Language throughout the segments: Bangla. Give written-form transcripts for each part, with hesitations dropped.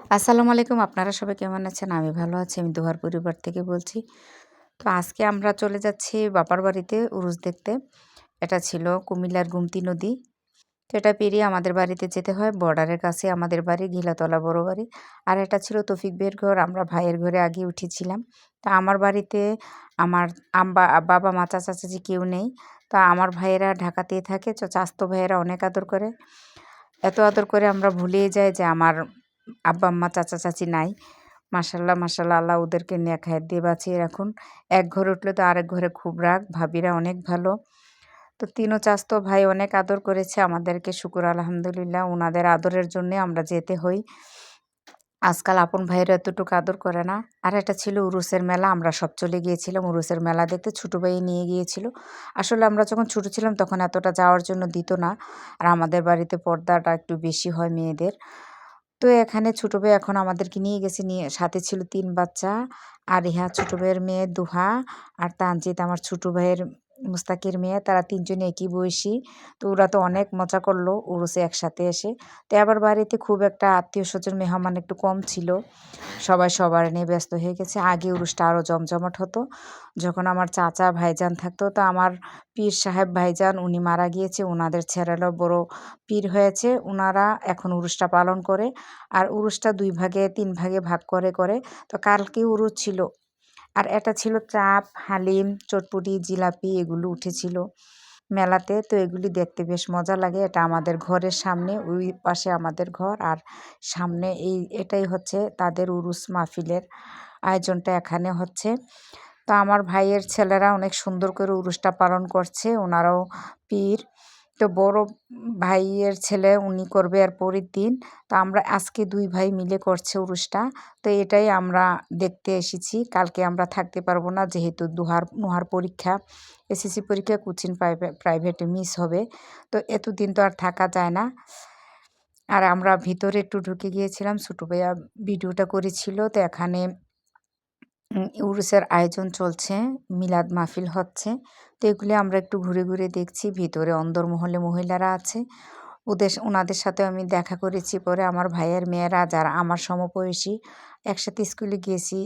আসসালামু আলাইকুম। আপনারা সবাই কেমন আছেন? আমি ভালো আছি। আমি দোহার পরিবার থেকে বলছি। তো আজকে আমরা চলে যাচ্ছি বাপার বাড়িতে উরুস দেখতে। এটা ছিল কুমিল্লার গুমতি নদী। তো এটা পেরিয়ে আমাদের বাড়িতে যেতে হয়। বর্ডারের কাছে আমাদের বাড়ি, ঘিলাতলা বড় বাড়ি। আর এটা ছিল তৌফিক ভাইয়ের ঘর। আমরা ভাইয়ের ঘরে আগে উঠেছিলাম। তা আমার বাড়িতে আমার বাবা, মা, চাচা, চাচী কেউ নেই। তা আমার ভাইয়েরা ঢাকাতেই থাকে। চাচাতো ভাইয়েরা অনেক আদর করে। এত আদর করে আমরা ভুলেই যাই যে আমার আব্বা, আম্মা, চাচা, চাচী নাই। মাশাআল্লাহ, মাশাআল্লাহ আল্লাহ ওদেরকে নেক হায়াত দিয়ে বাঁচিয়ে রাখুন। এক ঘরে উঠলে তো আরেক ঘরে খুব রাগ। ভাবিরা অনেক ভালো। তো ৩ ও চাচতো ভাই অনেক আদর করেছে আমাদেরকে, শুকুর আলহামদুলিল্লাহ। উনাদের আদরের জন্যে আমরা যেতে হই। আজকাল আপন ভাইয়েরা এতটুকু আদর করে না। আর এটা ছিল উরুসের মেলা। আমরা সব চলে গিয়েছিলাম উরুসের মেলা দেখতে। ছোট ভাই নিয়ে গিয়েছিল। আসলে আমরা যখন ছোট ছিলাম তখন এতটা যাওয়ার জন্য দিত না। আর আমাদের বাড়িতে পর্দাটা একটু বেশি হয় মেয়েদের। তো এখানে ছোট ভাই এখন আমাদেরকে নিয়ে গেছে। নিয়ে সাথে ছিল ৩ বাচ্চা। আর ইহা ছোট ভাইয়ের মেয়ে দুহা আর তানজিদ আমার ছোট ভাইয়ের মুস্তাকির মেয়ে। তারা ৩ জনে একই বয়সী। তো ওরা তো অনেক মজা করলো উরুসে একসাথে এসে। তো আবার বাড়িতে খুব একটা আত্মীয়স্বজন মেহমান একটু কম ছিল। সবাই সবার নিয়ে ব্যস্ত হয়ে গেছে। আগে উরুসটা আরও জমজমাট হতো। যখন আমার চাচা ভাইজান থাকতো, তো আমার পীর সাহেব ভাইজান উনি মারা গিয়েছে। উনাদের ছেলেরাও বড় পীর হয়েছে। উনারা এখন উরুসটা পালন করে। আর উরুসটা ২ ভাগে ৩ ভাগে ভাগ করে। তো কালকে উরুস ছিল। আর এটা ছিল চাপ, হালিম, চটপটি, জিলাপি এগুলো উঠেছিল মেলাতে। তো এগুলি দেখতে বেশ মজা লাগে। এটা আমাদের ঘরের সামনে, ওই পাশে আমাদের ঘর। আর সামনে এটাই হচ্ছে তাদের উরুস মাহফিলের আয়োজনটা এখানে হচ্ছে। তো আমার ভাইয়ের ছেলেরা অনেক সুন্দর করে উরুসটা পালন করছে। ওনারাও পীর। তো বড় ভাইয়ের ছেলে উনি করবে এর পরের দিন। তো আমরা আজকে 2 ভাই মিলে করছে উরুসটা। তো এটাই আমরা দেখতে এসেছি। কালকে আমরা থাকতে পারবো না যেহেতু নুহার পরীক্ষা, এসএসসি পরীক্ষা কোচিং প্রাইভেটে মিস হবে। তো এতদিন তো আর থাকা যায় না। আর আমরা ভিতরে একটু ঢুকে গিয়েছিলাম। ছোট ভাইয়া ভিডিওটা করেছিল। তো এখানে উরুসের আয়োজন চলছে, মিলাদ মাহফিল হচ্ছে। তো এগুলি আমরা একটু ঘুরে দেখছি। ভিতরে অন্দরমহলে মহিলারা আছে। ওনাদের সাথেও আমি দেখা করেছি পরে। আমার ভাইয়ের মেয়েরা যারা আমার সমবয়সী, একসাথে স্কুলে গিয়েছি,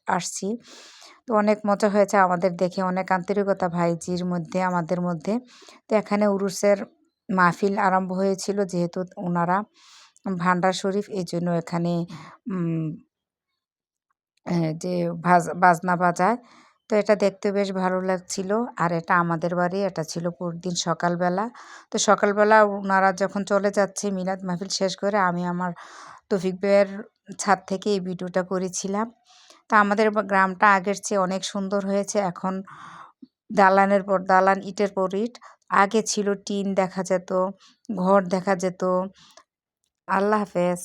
আসছি। তো অনেক মজা হয়েছে আমাদের দেখে, অনেক আন্তরিকতা ভাইজির মধ্যে, আমাদের মধ্যে। তো এখানে উরুসের মাহফিল আরম্ভ হয়েছিল যেহেতু ওনারা ভান্ডার শরীফ, এজন্য এখানে উম যে বাজনা বাজায়। তো এটা দেখতে বেশ ভালো লাগছিল। আর এটা আমাদের বাড়ি। এটা ছিল পরদিন সকালবেলা। তো সকালবেলা উনারা যখন চলে যাচ্ছে মিলাদ মাহফিল শেষ করে, আমি আমার তৌফিক ভাইয়ের ছাদ থেকে এই ভিডিওটা করেছিলাম। তো আমাদের গ্রামটা আগের চেয়ে অনেক সুন্দর হয়েছে। এখন দালানের পর দালান, ইটের পর ইট। আগে ছিল টিন দেখা যেত, ঘর দেখা যেত। আল্লাহ হাফেজ।